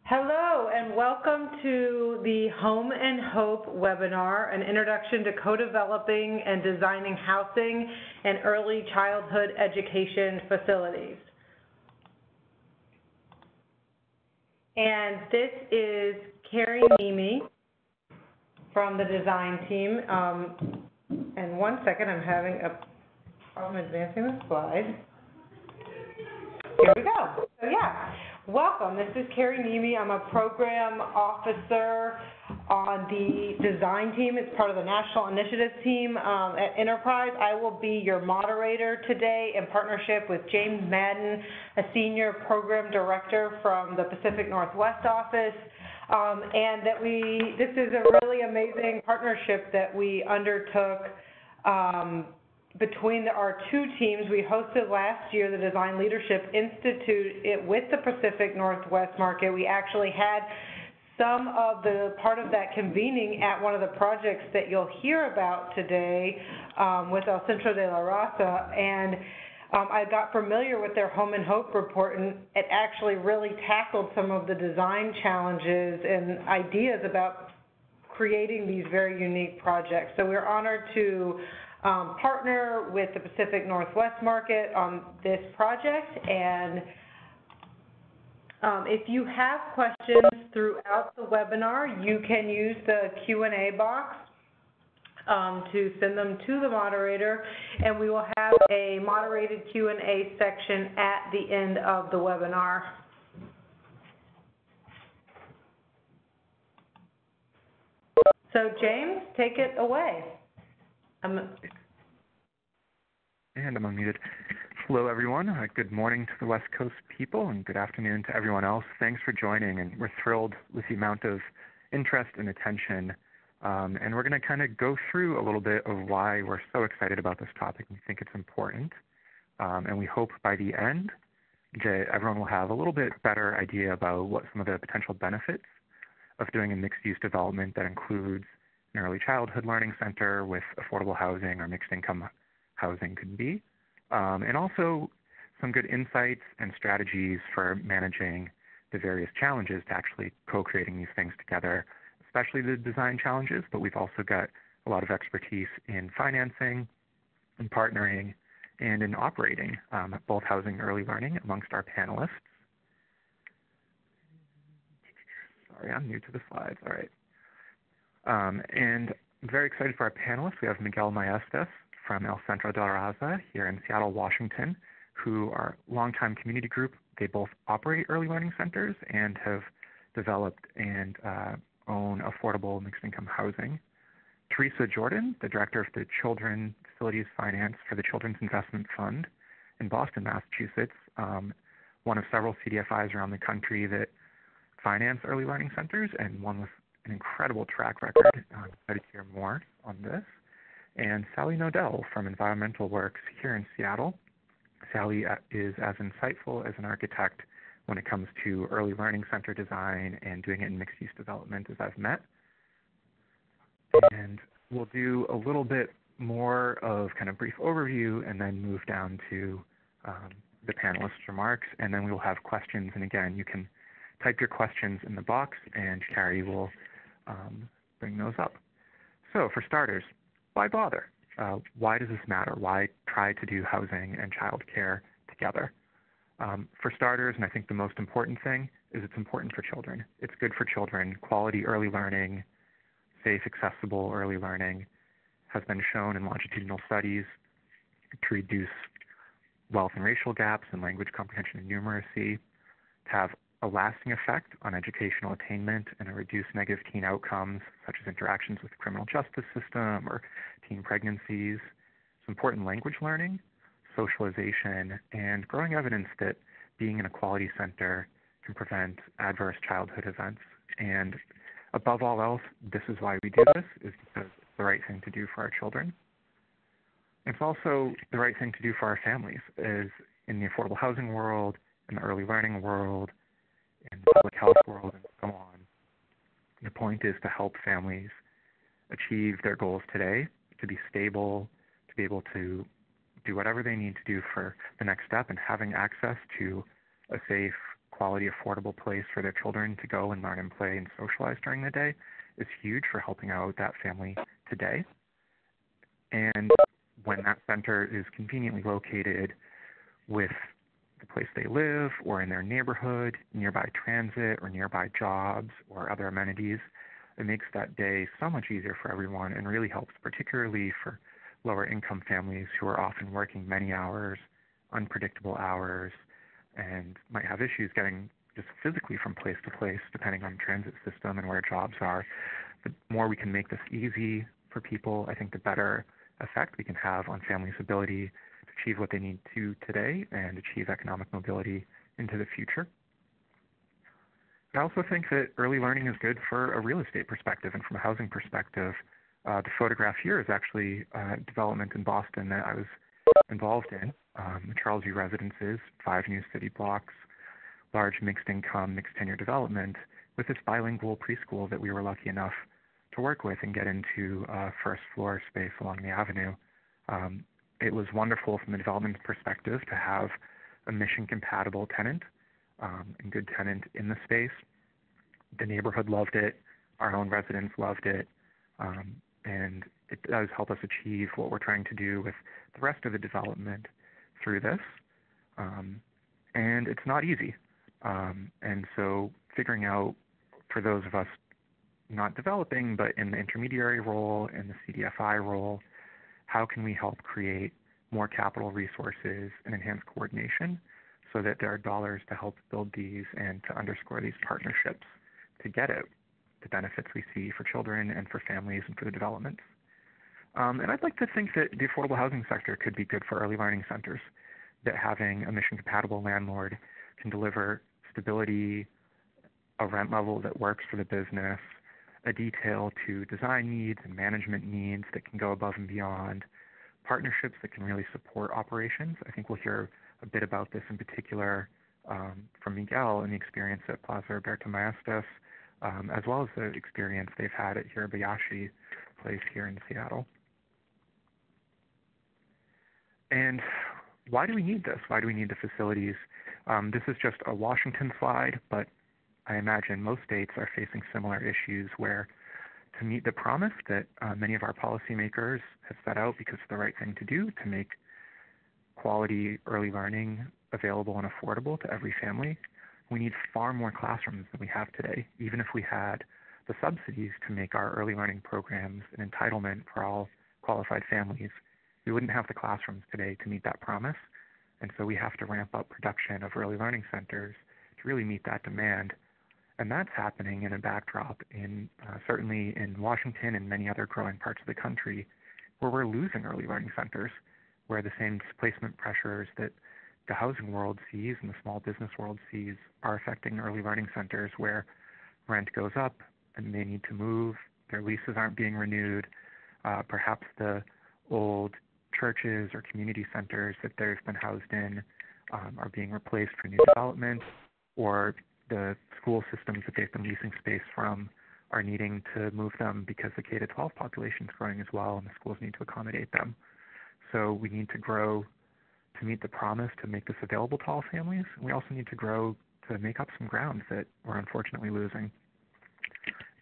Hello and welcome to the Home and Hope webinar, an introduction to co-developing and designing housing and early childhood education facilities. And this is Carrie Nimi from the design team. And one second, I'm having a problem advancing the slide. Here we go. So yeah. Welcome. This is Carrie Nimi. I'm a program officer on the design team. It's part of the national initiatives team at Enterprise. I will be your moderator today in partnership with James Madden, a senior program director from the Pacific Northwest office. And this is a really amazing partnership that we undertook between our two teams. We hosted last year the Design Leadership Institute with the Pacific Northwest market. We actually had some of the part of that convening at one of the projects that you'll hear about today with El Centro de la Raza. And I got familiar with their Home and Hope report, and it actually really tackled some of the design challenges and ideas about creating these very unique projects. So we're honored to partner with the Pacific Northwest market on this project. And if you have questions throughout the webinar, you can use the Q&A box to send them to the moderator, and we will have a moderated Q&A section at the end of the webinar. So James, take it away. And I'm unmuted. Hello, everyone. Good morning to the West Coast people, and good afternoon to everyone else. Thanks for joining, and we're thrilled with the amount of interest and attention. And we're going to kind of go through a little bit of why we're so excited about this topic. We think it's important, and we hope by the end that everyone will have a little bit better idea about what some of the potential benefits of doing a mixed-use development that includes an early childhood learning center with affordable housing or mixed-income housing could be, and also some good insights and strategies for managing the various challenges to actually co-creating these things together, especially the design challenges, but we've also got a lot of expertise in financing, in partnering, and in operating both housing and early learning amongst our panelists. Sorry, I'm new to the slides. All right. And I'm very excited for our panelists. We have Miguel Myiasis from El Centro de Raza here in Seattle, Washington, who are a longtime community group. They both operate early learning centers and have developed and own affordable mixed-income housing. Teresa Jordan, the director of the Children Facilities Finance for the Children's Investment Fund in Boston, Massachusetts, one of several CDFIs around the country that finance early learning centers, and one with an incredible track record. I'm excited to hear more on this. And Sally Nodell from Environmental Works here in Seattle. Sally is as insightful as an architect when it comes to early learning center design and doing it in mixed-use development as I've met. And we'll do a little bit more of kind of brief overview and then move down to the panelists' remarks, and then we will have questions. And again, you can type your questions in the box, and Carrie will bring those up. So for starters, why bother? Why does this matter? Why try to do housing and childcare together? For starters, and I think the most important thing, is it's important for children. It's good for children. Quality early learning, safe, accessible early learning has been shown in longitudinal studies to reduce wealth and racial gaps in language comprehension and numeracy, to have a lasting effect on educational attainment and to reduce negative teen outcomes, such as interactions with the criminal justice system or teen pregnancies. It's important language learning, socialization, and growing evidence that being in a quality center can prevent adverse childhood events. And above all else, this is why we do this, is because it's the right thing to do for our children. It's also the right thing to do for our families, is in the affordable housing world, in the early learning world, in the public health world, and so on. The point is to help families achieve their goals today, to be stable, to be able to do whatever they need to do for the next step, and having access to a safe, quality, affordable place for their children to go and learn and play and socialize during the day is huge for helping out that family today. And when that center is conveniently located with the place they live or in their neighborhood, nearby transit or nearby jobs or other amenities, it makes that day so much easier for everyone and really helps, particularly for lower income families who are often working many hours, unpredictable hours, and might have issues getting just physically from place to place depending on the transit system and where jobs are. The more we can make this easy for people, I think the better effect we can have on families' ability to achieve what they need to today and achieve economic mobility into the future. I also think that early learning is good for a real estate perspective and from a housing perspective. The photograph here is actually development in Boston that I was involved in, Charles U. Residences, 5 new city blocks, large mixed income, mixed tenure development with this bilingual preschool that we were lucky enough to work with and get into first floor space along the avenue. It was wonderful from a development perspective to have a mission compatible tenant and good tenant in the space. The neighborhood loved it, our own residents loved it, and it does help us achieve what we're trying to do with the rest of the development through this. And it's not easy. And so figuring out, for those of us not developing, but in the intermediary role and the CDFI role, how can we help create more capital resources and enhance coordination so that there are dollars to help build these and to underscore these partnerships to get at the benefits we see for children and for families and for the development. And I'd like to think that the affordable housing sector could be good for early learning centers, that having a mission-compatible landlord can deliver stability, a rent level that works for the business, a detail to design needs and management needs that can go above and beyond, partnerships that can really support operations. I think we'll hear a bit about this in particular from Miguel and the experience at Plaza Roberto Myiasis, as well as the experience they've had at Hirabayashi Place here in Seattle. And why do we need this? Why do we need the facilities? This is just a Washington slide, but I imagine most states are facing similar issues where to meet the promise that many of our policymakers have set out because it's the right thing to do to make quality early learning available and affordable to every family, we need far more classrooms than we have today. Even if we had the subsidies to make our early learning programs an entitlement for all qualified families, we wouldn't have the classrooms today to meet that promise. And so we have to ramp up production of early learning centers to really meet that demand. And that's happening in a backdrop in certainly in Washington and many other growing parts of the country where we're losing early learning centers, where the same displacement pressures that the housing world sees and the small business world sees are affecting early learning centers where rent goes up and they need to move, their leases aren't being renewed, perhaps the old churches or community centers that they've been housed in are being replaced for new development, or the school systems that they've been leasing space from are needing to move them because the K-12 population is growing as well and the schools need to accommodate them. So we need to grow to meet the promise to make this available to all families. We also need to grow to make up some ground that we're unfortunately losing.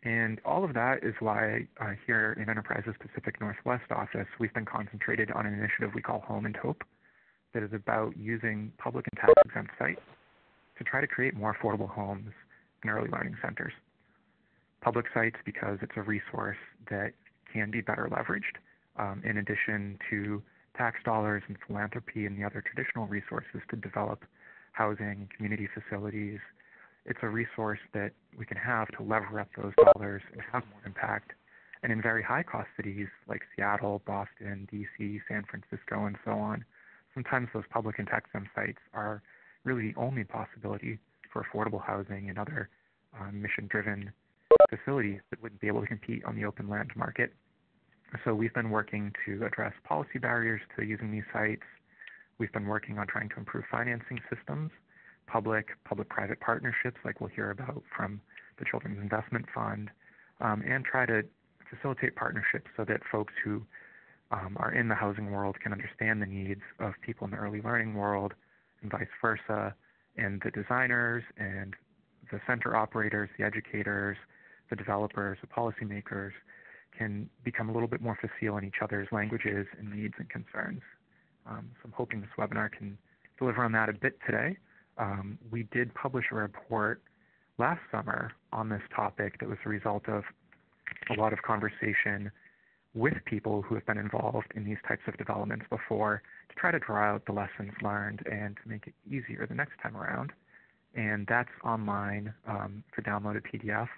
And all of that is why here in Enterprise's Pacific Northwest office, we've been concentrated on an initiative we call Home and Hope that is about using public and tax-exempt sites to try to create more affordable homes in early learning centers. Public sites because it's a resource that can be better leveraged in addition to tax dollars and philanthropy and the other traditional resources to develop housing and community facilities. It's a resource that we can have to lever up those dollars and have more impact. And in very high-cost cities like Seattle, Boston, D.C., San Francisco, and so on, sometimes those public and tax-exempt sites are really the only possibility for affordable housing and other mission-driven facilities that wouldn't be able to compete on the open land market. So we've been working to address policy barriers to using these sites. We've been working on trying to improve financing systems, public-private partnerships like we'll hear about from the Children's Investment Fund, and try to facilitate partnerships so that folks who are in the housing world can understand the needs of people in the early learning world and vice versa, And the designers and the center operators, the educators, the developers, the policymakers can become a little bit more facile in each other's languages and needs and concerns. So I'm hoping this webinar can deliver on that a bit today. We did publish a report last summer on this topic that was the result of a lot of conversation with people who have been involved in these types of developments before to try to draw out the lessons learned and to make it easier the next time around. And that's online for downloaded PDF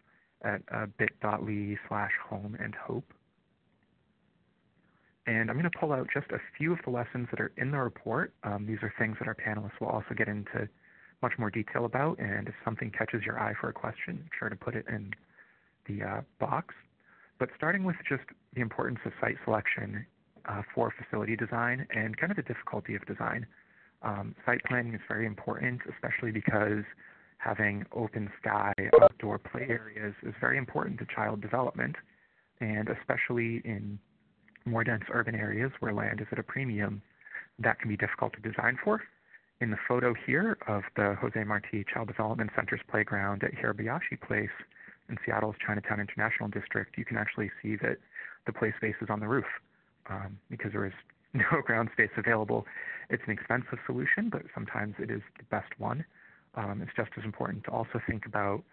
at bit.ly/home-and-hope. And I'm going to pull out just a few of the lessons that are in the report. These are things that our panelists will also get into much more detail about, and if something catches your eye for a question, make sure to put it in the box. But starting with just the importance of site selection for facility design and kind of the difficulty of design. Site planning is very important, especially because having open sky, outdoor play areas is very important to child development, and especially in more dense urban areas where land is at a premium, that can be difficult to design for. In the photo here of the Jose Marti Child Development Center's playground at Hirabayashi Place in Seattle's Chinatown International District, you can actually see that the play space is on the roof because there is no ground space available. It's an expensive solution, but sometimes it is the best one. It's just as important to also think about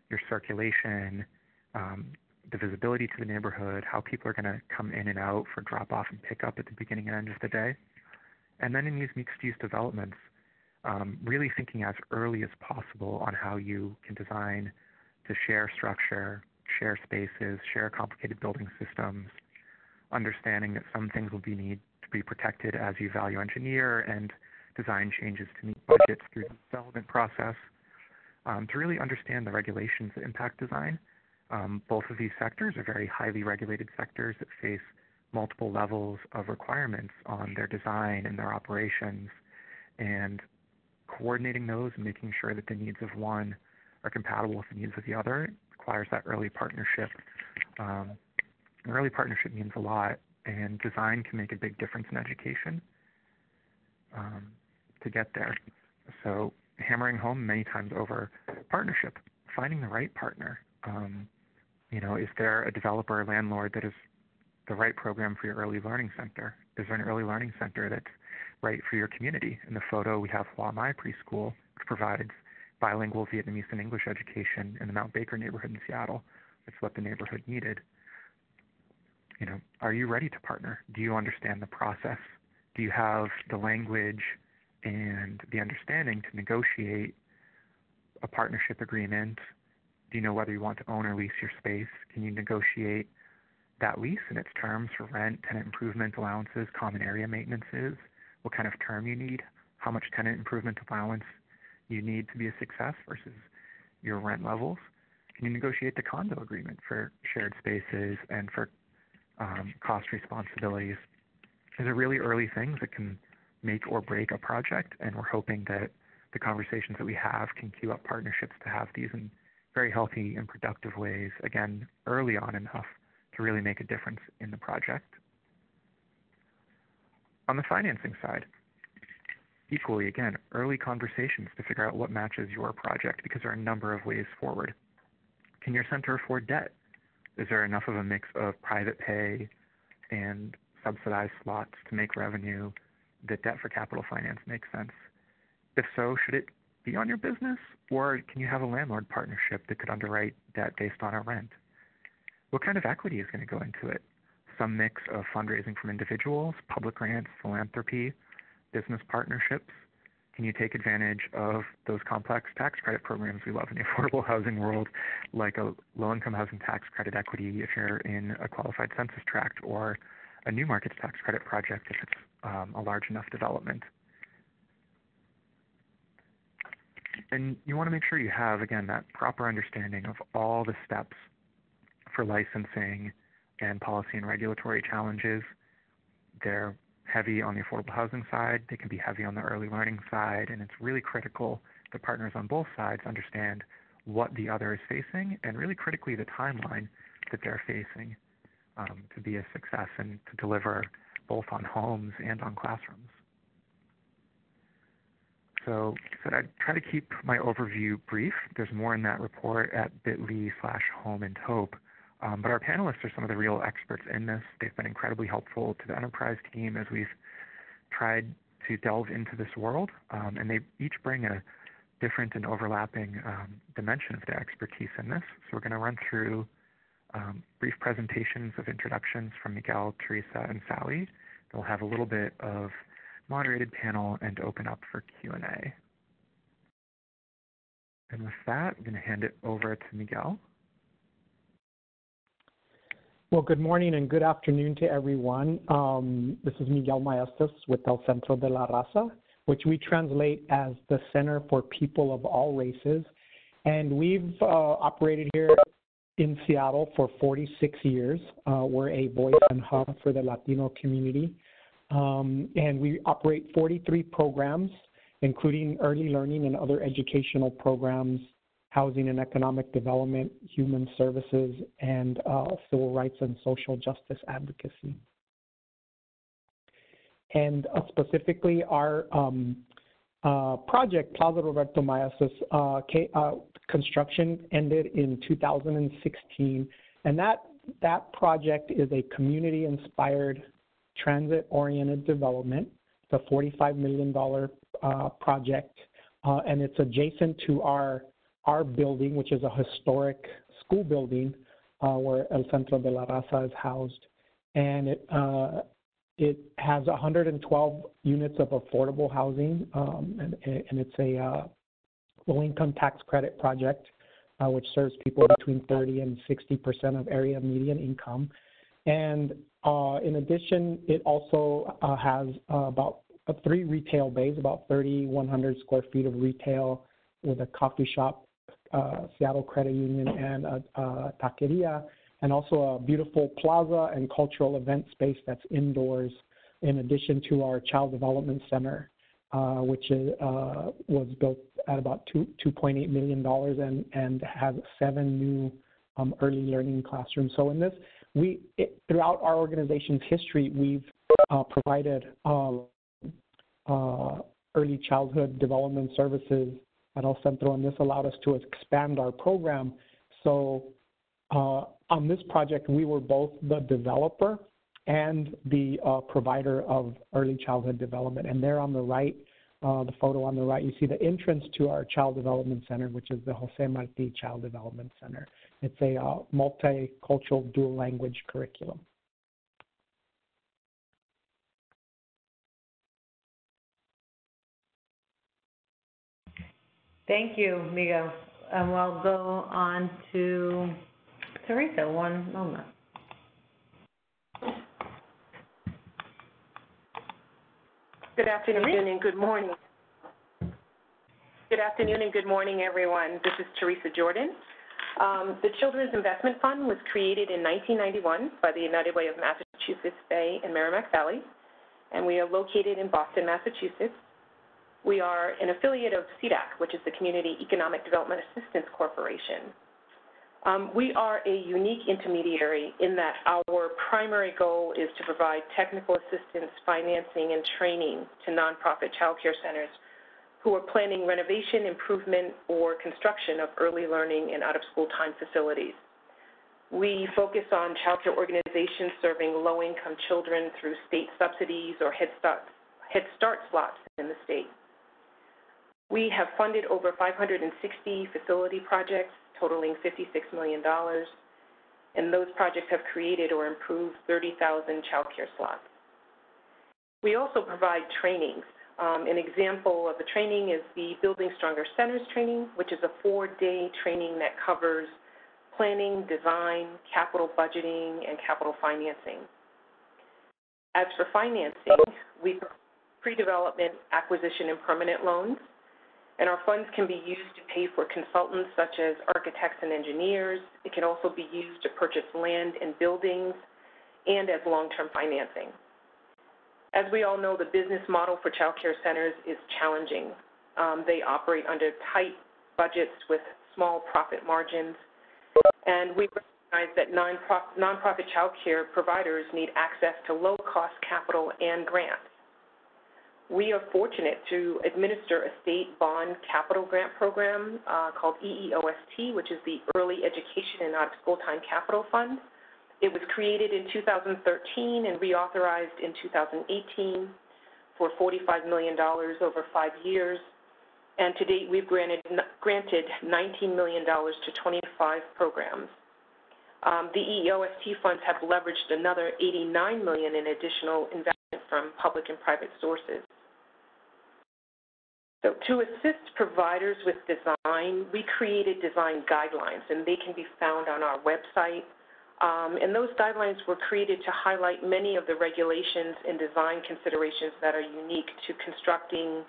your circulation, the visibility to the neighborhood, how people are going to come in and out for drop-off and pick-up at the beginning and end of the day. And then in these mixed-use developments, really thinking as early as possible on how you can design to share structure, share spaces, share complicated building systems, understanding that some things will need to be protected as you value engineer and design changes to meet budgets through the development process, to really understand the regulations that impact design. Both of these sectors are very highly regulated sectors that face multiple levels of requirements on their design and their operations, and coordinating those and making sure that the needs of one are compatible with the needs of the other requires that early partnership. Early partnership means a lot, and design can make a big difference in education to get there. So hammering home many times over partnership, finding the right partner. Is there a developer or landlord that is the right program for your early learning center? Is there an early learning center that's right for your community? In the photo, we have Hoa Mai Preschool, which provides bilingual Vietnamese and English education in the Mount Baker neighborhood in Seattle. It's what the neighborhood needed. Are you ready to partner? Do you understand the process? Do you have the language and the understanding to negotiate a partnership agreement? Do you know whether you want to own or lease your space? Can you negotiate that lease and its terms for rent, tenant improvement allowances, common area maintenances, what kind of term you need, how much tenant improvement allowance you need to be a success versus your rent levels? Can you negotiate the condo agreement for shared spaces and for cost responsibilities? These are really early things that can make or break a project, and we're hoping that the conversations that we have can cue up partnerships to have these in very healthy and productive ways, again, early on enough to really make a difference in the project. On the financing side, equally, again, early conversations to figure out what matches your project, because there are a number of ways forward. Can your center afford debt? Is there enough of a mix of private pay and subsidized slots to make revenue that debt for capital finance makes sense? If so, should it be on your business, or can you have a landlord partnership that could underwrite debt based on a rent? What kind of equity is going to go into it? Some mix of fundraising from individuals, public grants, philanthropy, business partnerships. Can you take advantage of those complex tax credit programs we love in the affordable housing world, like a low-income housing tax credit equity if you're in a qualified census tract, or a new markets tax credit project if it's a large enough development? And you want to make sure you have, again, that proper understanding of all the steps for licensing and policy and regulatory challenges. They're heavy on the affordable housing side. They can be heavy on the early learning side, and it's really critical that partners on both sides understand what the other is facing, and really critically the timeline that they're facing to be a success and to deliver both on homes and on classrooms. So I'd try to keep my overview brief. There's more in that report at bit.ly/home-and-hope. But our panelists are some of the real experts in this. They've been incredibly helpful to the enterprise team as we've tried to delve into this world, and they each bring a different and overlapping dimension of their expertise in this. So we're going to run through brief presentations of introductions from Miguel, Teresa, and Sally. We'll have a little bit of moderated panel and open up for Q&A. And with that, I'm going to hand it over to Miguel. Well, good morning and good afternoon to everyone. This is Miguel Myiasis with El Centro de la Raza, which we translate as the Center for People of All Races. And we've operated here in Seattle for 46 years. We're a voice and hub for the Latino community. And we operate 43 programs, including early learning and other educational programs, housing and economic development, human services, and civil rights and social justice advocacy. And specifically, our project, Plaza Roberto Myiasis, construction ended in 2016, and that project is a community-inspired, transit-oriented development. It's a $45 million project, and it's adjacent to our building, which is a historic school building where El Centro de la Raza is housed. And it has 112 units of affordable housing, and it's a low-income tax credit project, which serves people between 30 and 60% of area median income. And in addition, it also has about 3 retail bays, about 3,100 square feet of retail with a coffee shop, Seattle Credit Union, and a taqueria, and also a beautiful plaza and cultural event space that's indoors, in addition to our Child Development Center, which was built at about $2.8 million and has 7 new early learning classrooms. So in this, throughout our organization's history, we've provided early childhood development services at El Centro, and this allowed us to expand our program. So on this project, we were both the developer and the provider of early childhood development. And there on the right, the photo on the right, you see the entrance to our Child Development Center, which is the Jose Marti Child Development Center. It's a multicultural dual language curriculum. Thank you, Miguel. And we'll go on to Teresa, one moment. Good afternoon and good morning. Good afternoon and good morning, everyone. This is Teresa Jordan. The Children's Investment Fund was created in 1991 by the United Way of Massachusetts Bay and Merrimack Valley, and we are located in Boston, Massachusetts. We are an affiliate of CDAC, which is the Community Economic Development Assistance Corporation. We are a unique intermediary in that our primary goal is to provide technical assistance, financing, and training to nonprofit child care centers who are planning renovation, improvement, or construction of early learning and out-of-school time facilities. We focus on child care organizations serving low-income children through state subsidies or Head Start slots in the state. We have funded over 560 facility projects totaling $56 million, and those projects have created or improved 30,000 child care slots. We also provide trainings. An example of a training is the Building Stronger Centers training, which is a 4-day training that covers planning, design, capital budgeting, and capital financing. As for financing, we provide pre-development, acquisition, and permanent loans. And our funds can be used to pay for consultants such as architects and engineers. It can also be used to purchase land and buildings and as long-term financing. As we all know, the business model for child care centers is challenging. They operate under tight budgets with small profit margins. And we recognize that nonprofit child care providers need access to low-cost capital and grants. We are fortunate to administer a state bond capital grant program called EEOST, which is the Early Education and Out-of-School Time Capital Fund. It was created in 2013 and reauthorized in 2018 for $45 million over 5 years. And to date, we've granted $19 million to 25 programs. The EEOST funds have leveraged another $89 million in additional investment from public and private sources. So to assist providers with design, we created design guidelines, and they can be found on our website. And those guidelines were created to highlight many of the regulations and design considerations that are unique to constructing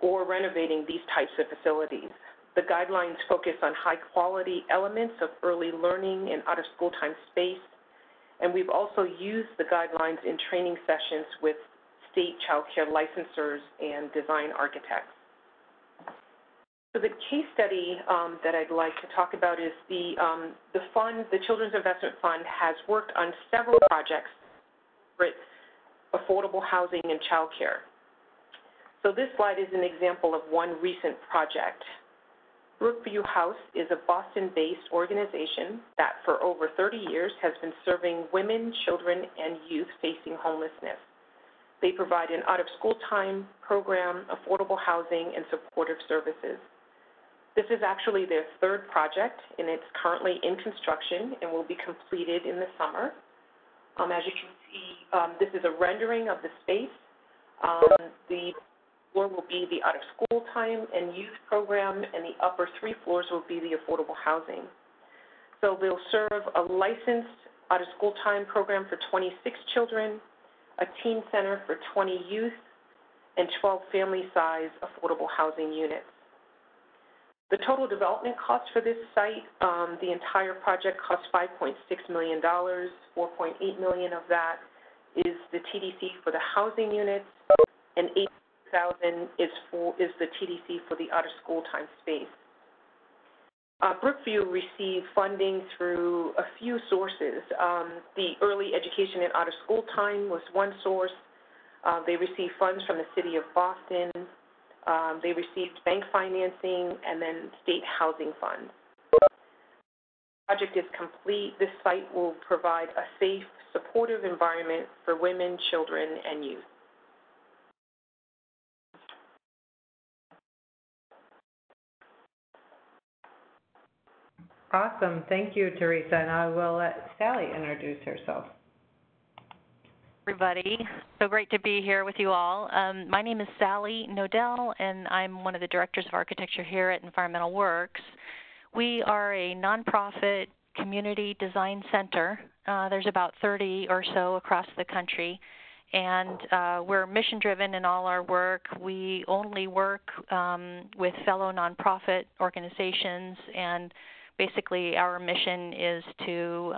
or renovating these types of facilities. The guidelines focus on high-quality elements of early learning and out-of-school time space, and we've also used the guidelines in training sessions with state child care licensors and design architects. So the case study that I'd like to talk about is the fund, the Children's Investment Fund, has worked on several projects for affordable housing and child care. So this slide is an example of one recent project. Brookview House is a Boston-based organization that for over 30 years has been serving women, children, and youth facing homelessness. They provide an out-of-school time program, affordable housing, and supportive services. This is actually their third project, and it's currently in construction and will be completed in the summer. As you can see, this is a rendering of the space. The floor will be the out-of-school time and youth program, and the upper 3 floors will be the affordable housing. So they'll serve a licensed out-of-school time program for 26 children, a teen center for 20 youth, and 12 family-size affordable housing units. The total development cost for this site, the entire project cost $5.6 million. $4.8 million of that is the TDC for the housing units, and $8,000 is the TDC for the out-of-school time space. Brookview received funding through a few sources. The early education and out-of-school time was one source. They received funds from the city of Boston. They received bank financing and then state housing funds. The project is complete. This site will provide a safe, supportive environment for women, children, and youth. Awesome. Thank you, Teresa. And I will let Sally introduce herself. Everybody, so great to be here with you all. My name is Sally Nodell, and I'm one of the directors of architecture here at Environmental Works. We are a nonprofit community design center. There's about 30 or so across the country, and we're mission-driven in all our work. We only work with fellow nonprofit organizations, and basically our mission is to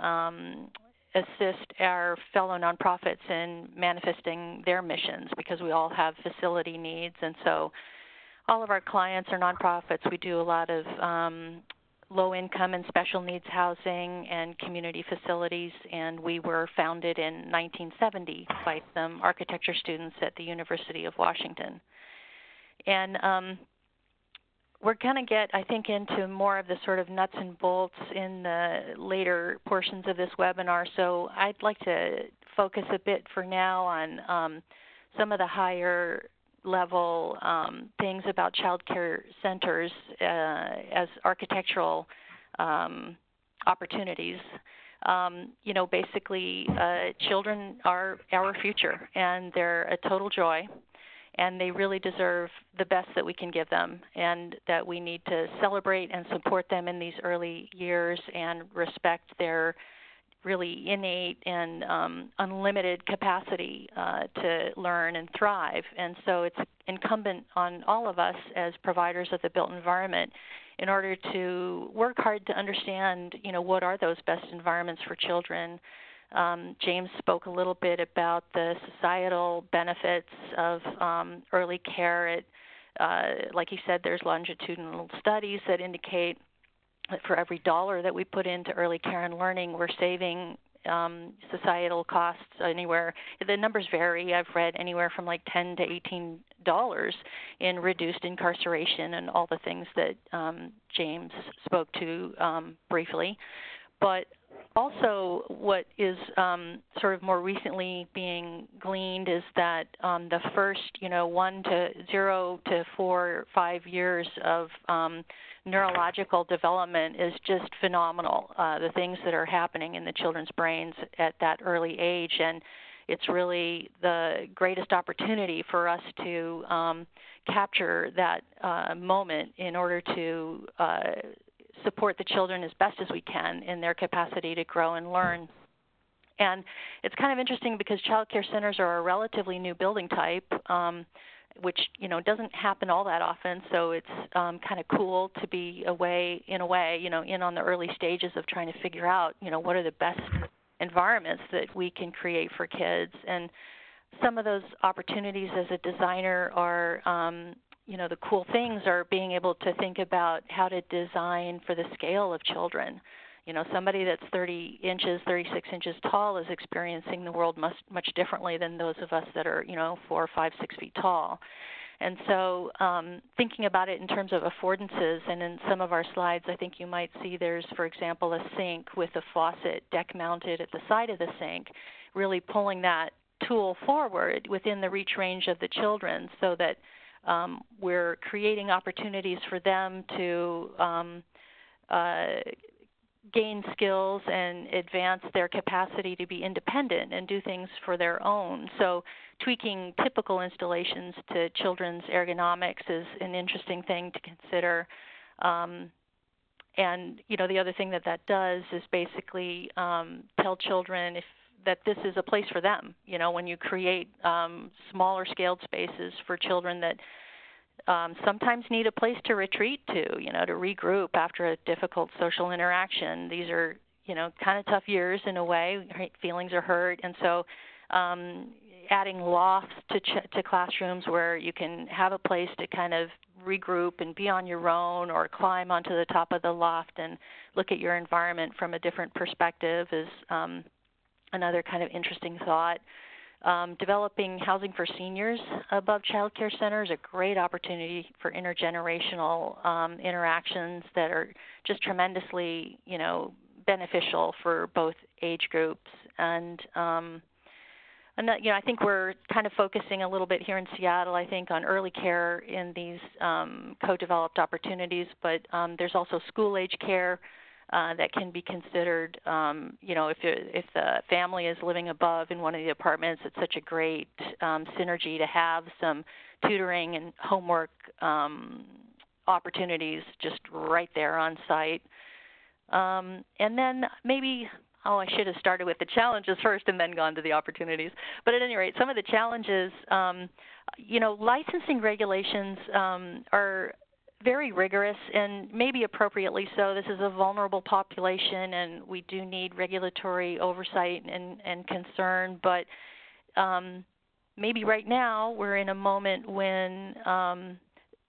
assist our fellow nonprofits in manifesting their missions, because we all have facility needs. And so all of our clients are nonprofits. We do a lot of low-income and special needs housing and community facilities, and we were founded in 1970 by some architecture students at the University of Washington. And we're going to get, I think, into more of the sort of nuts and bolts in the later portions of this webinar. So I'd like to focus a bit for now on some of the higher level things about child care centers as architectural opportunities. You know, basically, children are our future, and they're a total joy. And they really deserve the best that we can give them, and that we need to celebrate and support them in these early years and respect their really innate and unlimited capacity to learn and thrive. And so it's incumbent on all of us as providers of the built environment in order to work hard to understand, you know, what are those best environments for children. James spoke a little bit about the societal benefits of early care. Like he said, there's longitudinal studies that indicate that for every dollar that we put into early care and learning, we're saving societal costs anywhere. The numbers vary. I've read anywhere from like $10 to $18 in reduced incarceration and all the things that James spoke to briefly. But also what is sort of more recently being gleaned is that the first, 0 to 4 or 5 years of neurological development is just phenomenal, the things that are happening in the children's brains at that early age. And it's really the greatest opportunity for us to capture that moment in order to support the children as best as we can in their capacity to grow and learn. And it's kind of interesting because child care centers are a relatively new building type, which, doesn't happen all that often. So it's kind of cool to be in on the early stages of trying to figure out, what are the best environments that we can create for kids. And some of those opportunities as a designer are, the cool things are being able to think about how to design for the scale of children. Somebody that's 30 inches, 36 inches tall is experiencing the world much differently than those of us that are, 4, 5, 6 feet tall. And so thinking about it in terms of affordances, and in some of our slides, I think you might see there's, for example, a sink with a faucet deck mounted at the side of the sink, really pulling that tool forward within the reach range of the children so that we're creating opportunities for them to gain skills and advance their capacity to be independent and do things for their own. So tweaking typical installations to children's ergonomics is an interesting thing to consider. And, the other thing that does is basically tell children that this is a place for them. When you create smaller scaled spaces for children that sometimes need a place to retreat to regroup after a difficult social interaction. These are, kind of tough years in a way. Right? Feelings are hurt, and so adding lofts to classrooms where you can have a place to kind of regroup and be on your own, or climb onto the top of the loft and look at your environment from a different perspective is another kind of interesting thought. Developing housing for seniors above child care centers, a great opportunity for intergenerational interactions that are just tremendously, beneficial for both age groups. And I think we're kind of focusing a little bit here in Seattle, I think, on early care in these co-developed opportunities, but there's also school-age care that can be considered, if the family is living above in one of the apartments, it's such a great synergy to have some tutoring and homework opportunities just right there on site. And then maybe, I should have started with the challenges first and then gone to the opportunities. But at any rate, some of the challenges, licensing regulations are very rigorous, and maybe appropriately so. This is a vulnerable population, and we do need regulatory oversight and concern. But maybe right now we're in a moment when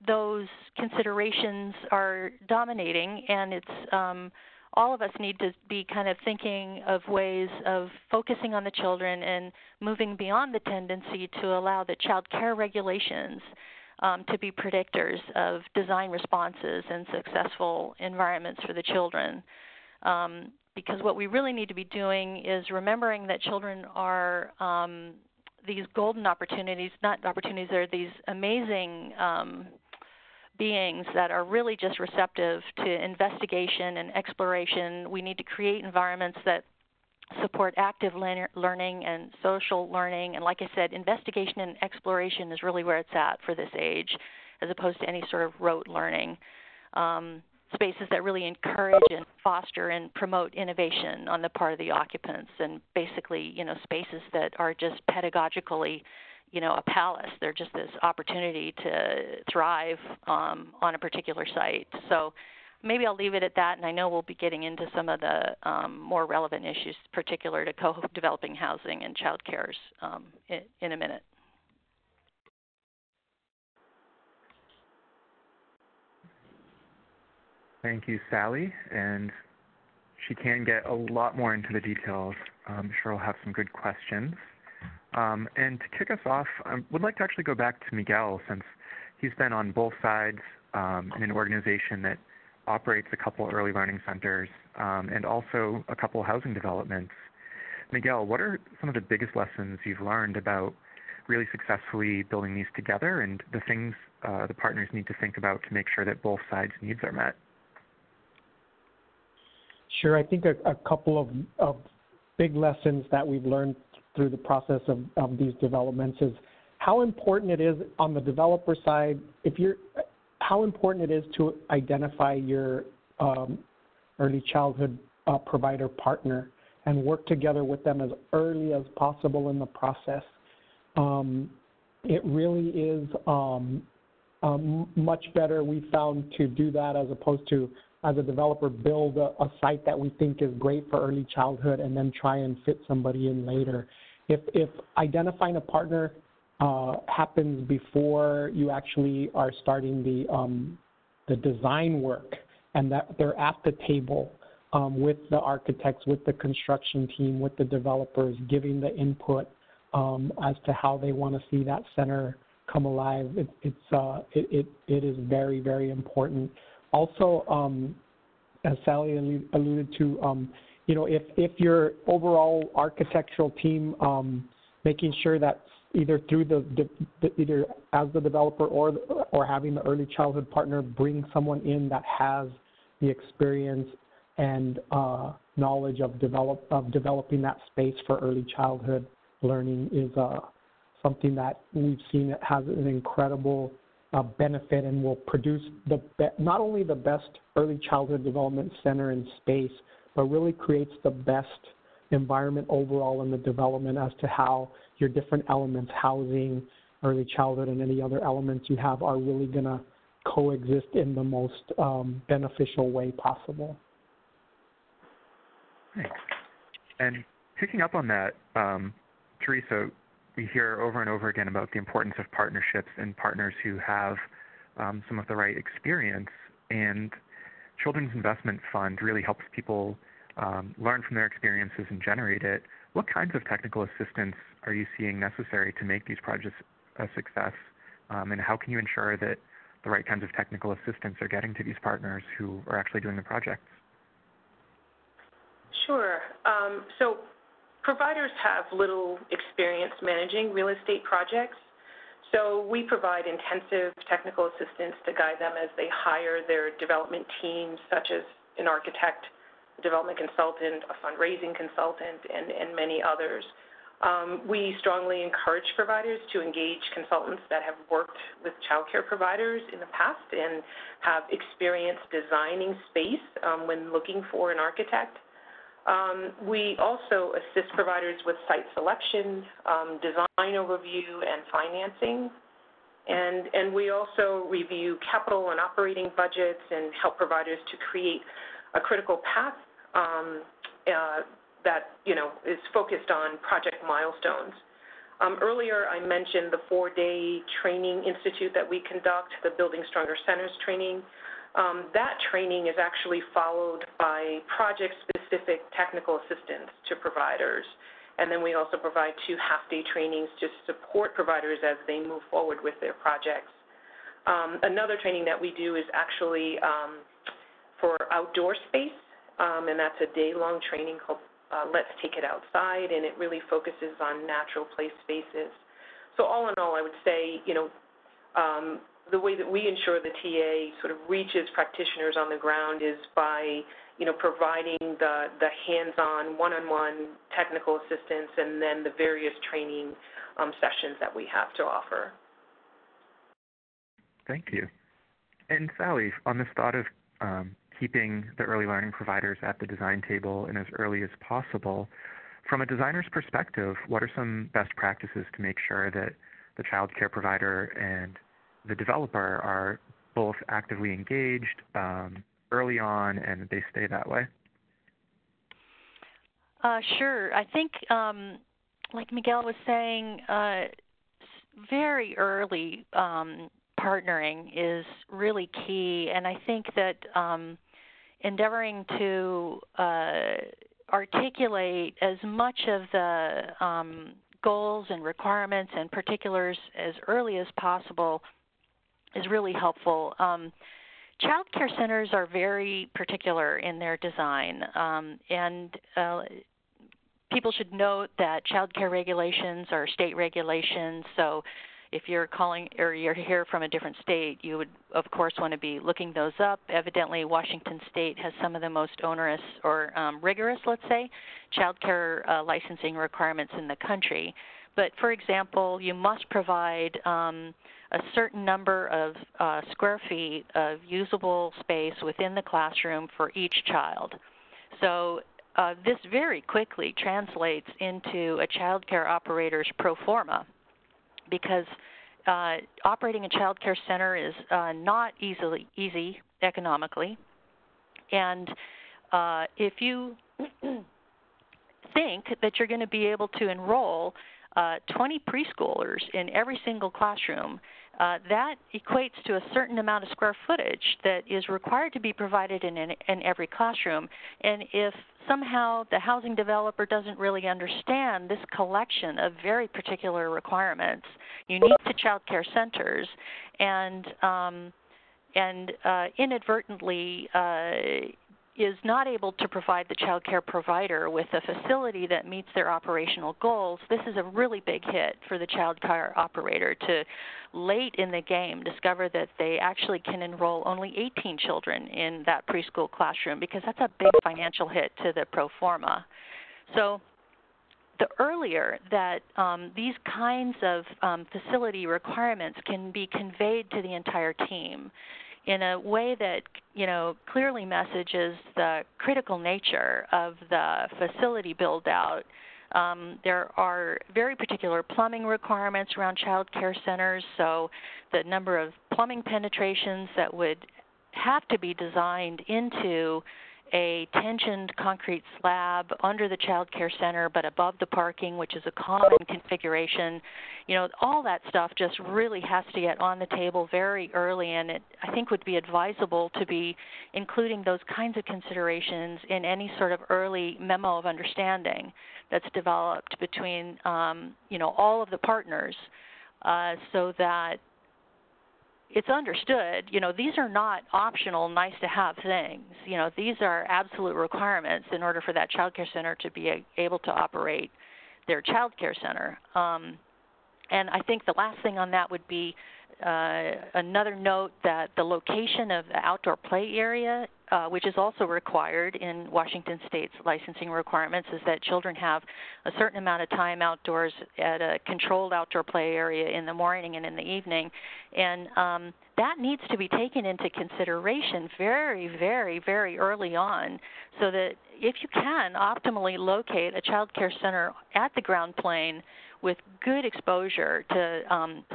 those considerations are dominating, and it's all of us need to be kind of thinking of ways of focusing on the children and moving beyond the tendency to allow the child care regulations to be predictors of design responses and successful environments for the children. Because what we really need to be doing is remembering that children are these golden opportunities, not opportunities, they're these amazing beings that are really just receptive to investigation and exploration. We need to create environments that support active learning and social learning. And like I said, investigation and exploration is really where it's at for this age, as opposed to any sort of rote learning. Spaces that really encourage and foster and promote innovation on the part of the occupants, and basically, spaces that are just pedagogically, a palace. They're just this opportunity to thrive on a particular site. So maybe I'll leave it at that, and I know we'll be getting into some of the more relevant issues particular to co-developing housing and child cares in a minute. Thank you, Sally. And she can get a lot more into the details. I'm sure we'll have some good questions. And to kick us off, I would like to actually go back to Miguel, since he's been on both sides in an organization that operates a couple early learning centers and also a couple housing developments. Miguel, what are some of the biggest lessons you've learned about really successfully building these together, and the things the partners need to think about to make sure that both sides' needs are met? Sure. I think a couple of big lessons that we've learned through the process of these developments is how important it is on the developer side, how important it is to identify your early childhood provider partner and work together with them as early as possible in the process. It really is much better, we found, to do that as opposed to, as a developer, build a site that we think is great for early childhood and then try and fit somebody in later. If identifying a partner happens before you actually are starting the design work, and that they're at the table with the architects, with the construction team, with the developers, giving the input as to how they want to see that center come alive, it is very, very important. Also, as Sally alluded to, if your overall architectural team, making sure that either through either as the developer or having the early childhood partner bring someone in that has the experience and knowledge of developing that space for early childhood learning is something that we've seen that has an incredible benefit and will produce not only the best early childhood development center in space, but really creates the best environment overall in the development as to how your different elements, housing, early childhood, and any other elements you have are really going to coexist in the most beneficial way possible. Thanks. And picking up on that, Teresa, we hear over and over again about the importance of partnerships and partners who have some of the right experience. And Children's Investment Fund really helps people learn from their experiences and generate it. What kinds of technical assistance are you seeing necessary to make these projects a success? And how can you ensure that the right kinds of technical assistance are getting to these partners who are actually doing the projects? Sure. So providers have little experience managing real estate projects, so we provide intensive technical assistance to guide them as they hire their development teams, such as an architect, a development consultant, a fundraising consultant, and many others. We strongly encourage providers to engage consultants that have worked with childcare providers in the past and have experience designing space when looking for an architect. We also assist providers with site selection, design overview, and financing. And we also review capital and operating budgets and help providers to create a critical path that is focused on project milestones. Earlier, I mentioned the 4-day training institute that we conduct, the Building Stronger Centers training. That training is actually followed by project-specific technical assistance to providers. And then we also provide 2 half-day trainings to support providers as they move forward with their projects. Another training that we do is actually for outdoor space, and that's a day-long training called Let's Take It Outside, and it really focuses on natural play spaces. So all in all, I would say, the way that we ensure the TA sort of reaches practitioners on the ground is by, providing the hands-on, one-on-one technical assistance and then the various training sessions that we have to offer. Thank you. And Sally, on this thought of keeping the early learning providers at the design table and as early as possible, from a designer's perspective, what are some best practices to make sure that the child care provider and the developer are both actively engaged early on and they stay that way? Sure. I think, like Miguel was saying, very early partnering is really key. And I think that endeavoring to articulate as much of the goals and requirements and particulars as early as possible is really helpful. Child care centers are very particular in their design, and people should note that child care regulations are state regulations, so if you're calling or you're here from a different state, you would, of course, want to be looking those up. Evidently, Washington State has some of the most onerous or rigorous, let's say, child care licensing requirements in the country. But, for example, you must provide a certain number of square feet of usable space within the classroom for each child. So this very quickly translates into a child care operator's pro forma, because operating a child care center is not easy economically. And if you think that you're going to be able to enroll 20 preschoolers in every single classroom, that equates to a certain amount of square footage that is required to be provided in every classroom. And if somehow the housing developer doesn't really understand this collection of very particular requirements unique to child care centers, and inadvertently is not able to provide the child care provider with a facility that meets their operational goals, this is a really big hit for the child care operator to late in the game discover that they actually can enroll only 18 children in that preschool classroom, because that's a big financial hit to the pro forma. So the earlier that these kinds of facility requirements can be conveyed to the entire team in a way that, clearly messages the critical nature of the facility build-out. There are very particular plumbing requirements around child care centers, so the number of plumbing penetrations that would have to be designed into a tensioned concrete slab under the child care center but above the parking, which is a common configuration. All that stuff just really has to get on the table very early, and it, I think, would be advisable to be including those kinds of considerations in any sort of early memo of understanding that's developed between, all of the partners, so that it's understood, these are not optional, nice-to-have things. These are absolute requirements in order for that child care center to be able to operate their child care center. And I think the last thing on that would be another note that the location of the outdoor play area, which is also required in Washington State's licensing requirements, is that children have a certain amount of time outdoors at a controlled outdoor play area in the morning and in the evening. And that needs to be taken into consideration very, very, very early on, so that if you can optimally locate a child care center at the ground plane with good exposure to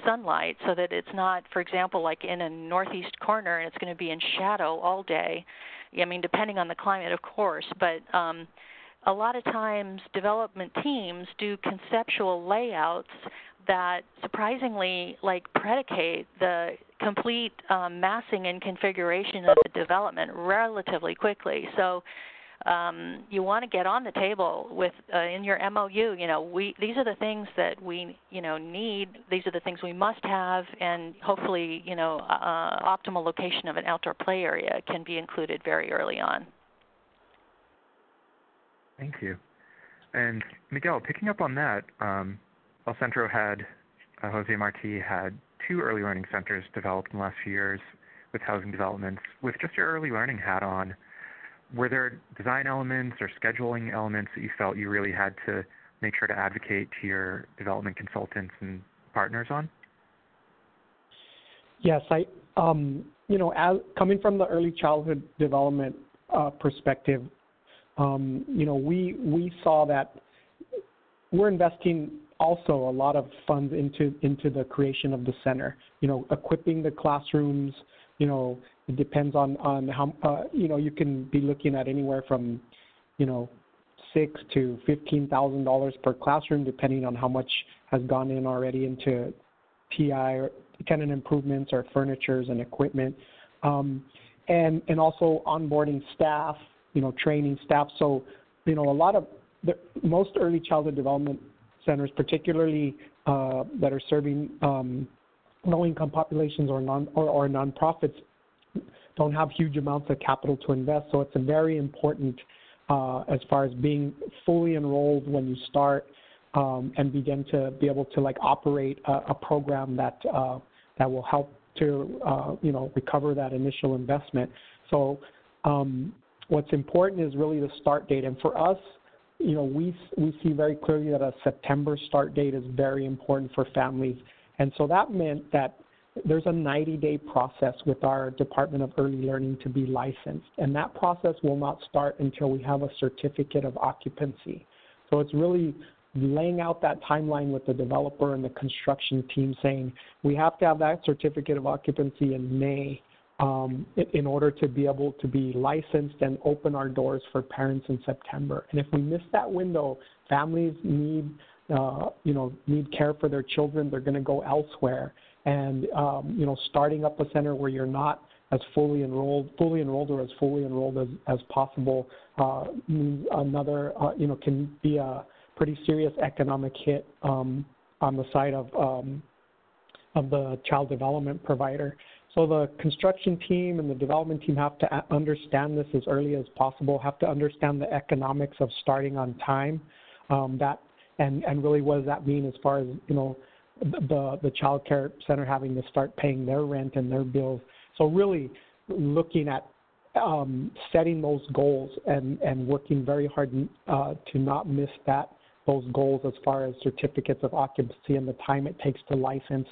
sunlight, so that it's not, for example, like in a northeast corner and it's going to be in shadow all day. I mean, depending on the climate, of course, but a lot of times development teams do conceptual layouts that surprisingly predicate the complete massing and configuration of the development relatively quickly. So you want to get on the table with in your MOU. These are the things that we need. These are the things we must have, and hopefully optimal location of an outdoor play area can be included very early on. Thank you. And Miguel, picking up on that, El Centro had Jose Marti had 2 early learning centers developed in the last few years with housing developments. With just your early learning hat on, were there design elements or scheduling elements that you felt you really had to make sure to advocate to your development consultants and partners on? Yes, as coming from the early childhood development perspective, we saw that we're investing also a lot of funds into the creation of the center. Equipping the classrooms. It depends on how you can be looking at anywhere from $6,000 to $15,000 per classroom, depending on how much has gone in already into TI or tenant improvements or furnitures and equipment. and also onboarding staff, training staff. So, most early childhood development centers, particularly that are serving low-income populations or nonprofits, don't have huge amounts of capital to invest. So it's very important as far as being fully enrolled when you start and begin to be able to operate a program that will help to recover that initial investment. So what's important is really the start date. And for us, we see very clearly that a September start date is very important for families. And so that meant that there's a 90-day process with our Department of Early Learning to be licensed. And that process will not start until we have a certificate of occupancy. So it's really laying out that timeline with the developer and the construction team, saying we have to have that certificate of occupancy in May in order to be able to be licensed and open our doors for parents in September. And if we miss that window, families need care for their children. They're going to go elsewhere. And starting up a center where you're not as fully enrolled or as fully enrolled as possible means can be a pretty serious economic hit on the side of the child development provider. So the construction team and the development team have to understand this as early as possible, have to understand the economics of starting on time, and really what does that mean as far as, the child care center having to start paying their rent and their bills. So really looking at setting those goals and working very hard to not miss those goals as far as certificates of occupancy and the time it takes to license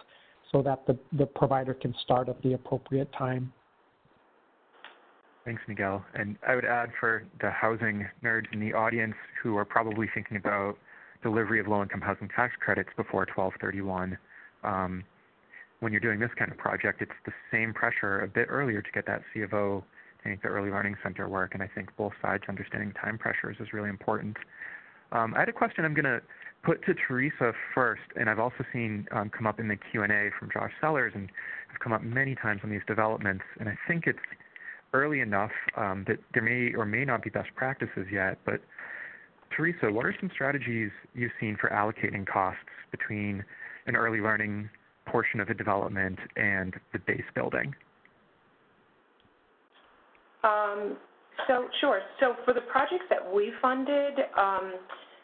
so that the provider can start at the appropriate time. Thanks, Miguel. And I would add for the housing nerds in the audience who are probably thinking about delivery of low-income housing tax credits before 12/31, when you're doing this kind of project, it's the same pressure a bit earlier to get that C of O to make the early learning center work, and I think both sides understanding time pressures is really important. I had a question I'm going to put to Teresa first, and I've also seen come up in the Q&A from Josh Sellers, and have come up many times on these developments, and I think it's early enough that there may or may not be best practices yet, but Teresa, what are some strategies you've seen for allocating costs between an early learning portion of the development and the base building? Sure. So for the projects that we funded,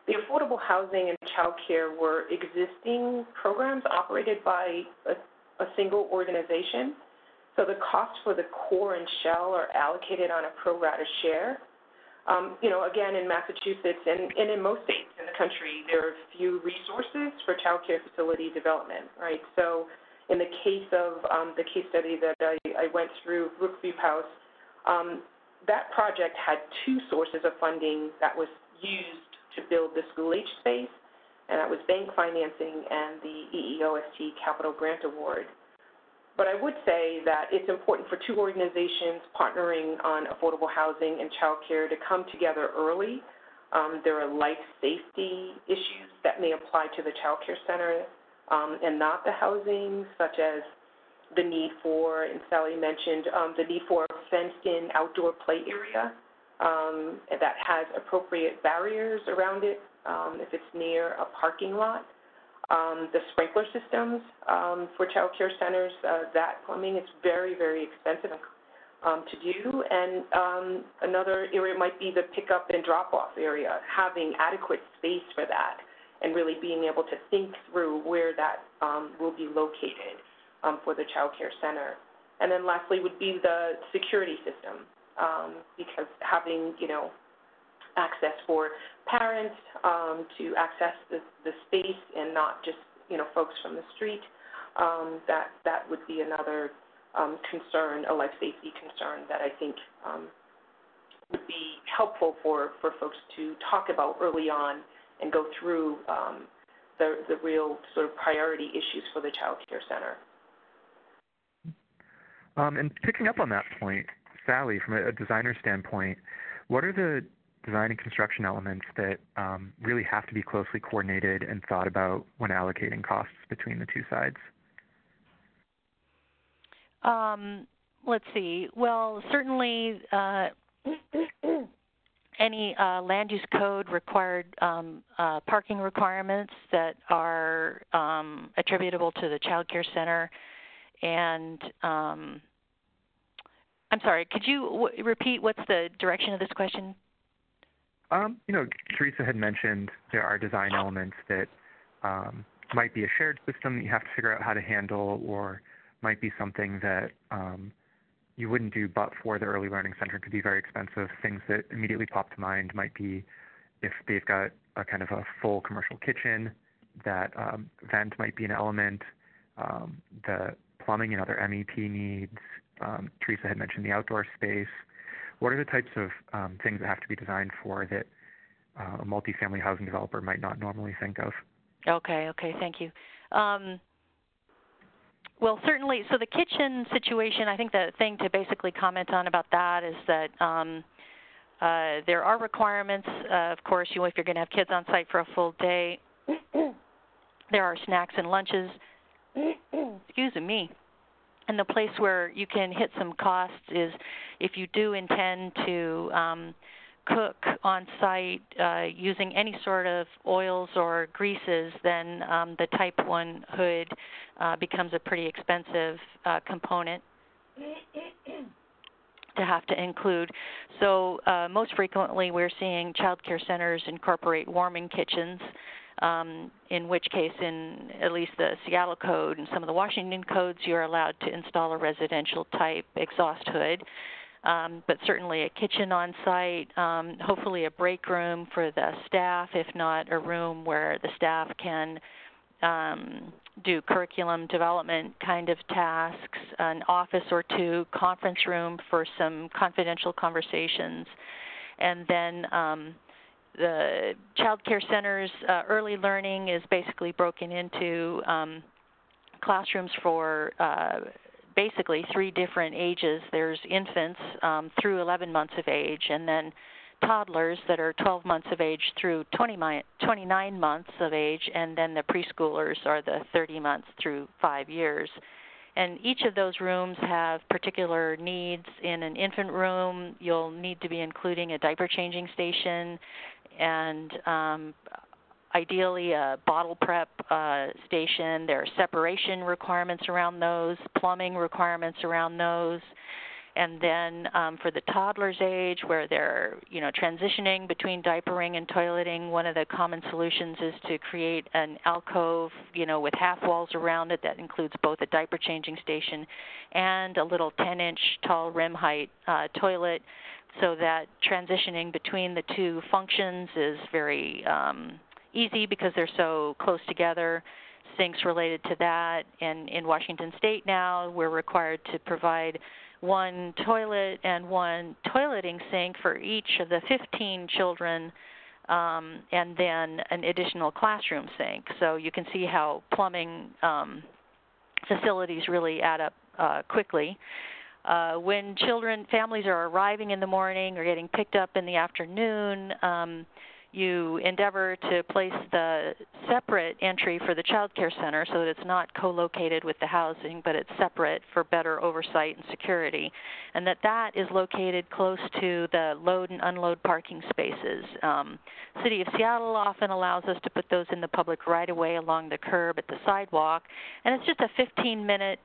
the affordable housing and child care were existing programs operated by a single organization. So the costs for the core and shell are allocated on a pro rata share. Again, in Massachusetts and in most states in the country, there are few resources for child care facility development, right? So in the case of the case study that I went through, Brookview House, that project had two sources of funding that was used to build the school-age space, and that was bank financing and the EEOST Capital Grant Award. But I would say that it's important for two organizations partnering on affordable housing and child care to come together early. There are life safety issues that may apply to the child care center and not the housing, such as the need for, and Sally mentioned, the need for a fenced-in outdoor play area that has appropriate barriers around it if it's near a parking lot. The sprinkler systems for child care centers, that plumbing is very, very expensive to do. And another area might be the pickup and drop-off area, having adequate space for that and really being able to think through where that will be located for the child care center. And then lastly would be the security system, because having, access for parents to access the space and not just, folks from the street, that would be another concern, a life safety concern that I think would be helpful for folks to talk about early on and go through the real sort of priority issues for the child care center. And picking up on that point, Sally, from a designer standpoint, what are the design and construction elements that really have to be closely coordinated and thought about when allocating costs between the two sides? let's see. Well, certainly any land use code required parking requirements that are attributable to the child care center. And I'm sorry, could you repeat what's the direction of this question? Teresa had mentioned there are design elements that might be a shared system that you have to figure out how to handle, or might be something that you wouldn't do but for the Early Learning Center. It could be very expensive. Things that immediately pop to mind might be if they've got a kind of a full commercial kitchen, that vent might be an element, the plumbing and other MEP needs. Teresa had mentioned the outdoor space. What are the types of things that have to be designed for that a multifamily housing developer might not normally think of? Okay, thank you. Well, certainly, so the kitchen situation, I think the thing to basically comment on about that is that there are requirements, of course, if you're going to have kids on site for a full day. There are snacks and lunches. Excuse me. And the place where you can hit some costs is if you do intend to cook on site using any sort of oils or greases, then the Type 1 hood becomes a pretty expensive component to have to include. So most frequently we're seeing child care centers incorporate warming kitchens, in which case in at least the Seattle code and some of the Washington codes, you're allowed to install a residential type exhaust hood. But certainly a kitchen on site, hopefully a break room for the staff, if not a room where the staff can do curriculum development kind of tasks, an office or two, conference room for some confidential conversations. And then the child care center's early learning is basically broken into classrooms for basically 3 different ages. There's infants through 11 months of age, and then toddlers that are 12 months of age through 29 months of age, and then the preschoolers are the 30 months through 5 years. And each of those rooms have particular needs. In an infant room, you'll need to be including a diaper changing station and ideally a bottle prep station. There are separation requirements around those, plumbing requirements around those. And then for the toddler's age, where they're transitioning between diapering and toileting, one of the common solutions is to create an alcove, with half walls around it that includes both a diaper changing station and a little 10-inch tall rim height toilet, so that transitioning between the two functions is very easy because they're so close together. Sinks related to that, and in Washington State now, we're required to provide one toilet and one toileting sink for each of the 15 children, and then an additional classroom sink. So you can see how plumbing facilities really add up quickly. When families are arriving in the morning or getting picked up in the afternoon, you endeavor to place the separate entry for the child care center so that it's not co-located with the housing, but it's separate for better oversight and security, and that is located close to the load and unload parking spaces. City of Seattle often allows us to put those in the public right-of-way along the curb at the sidewalk, and it's just a 15-minute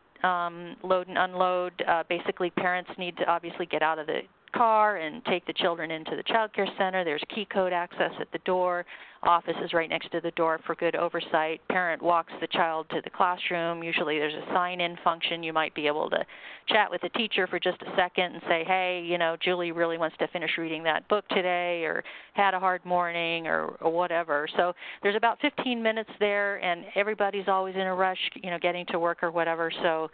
load and unload. Basically, parents need to obviously get out of the car and take the children into the child care center. There's key code access at the door. Office is right next to the door for good oversight. Parent walks the child to the classroom. Usually there's a sign-in function. You might be able to chat with the teacher for just a second and say, hey, Julie really wants to finish reading that book today, or had a hard morning, or whatever. So there's about 15 minutes there, and everybody's always in a rush, getting to work or whatever. So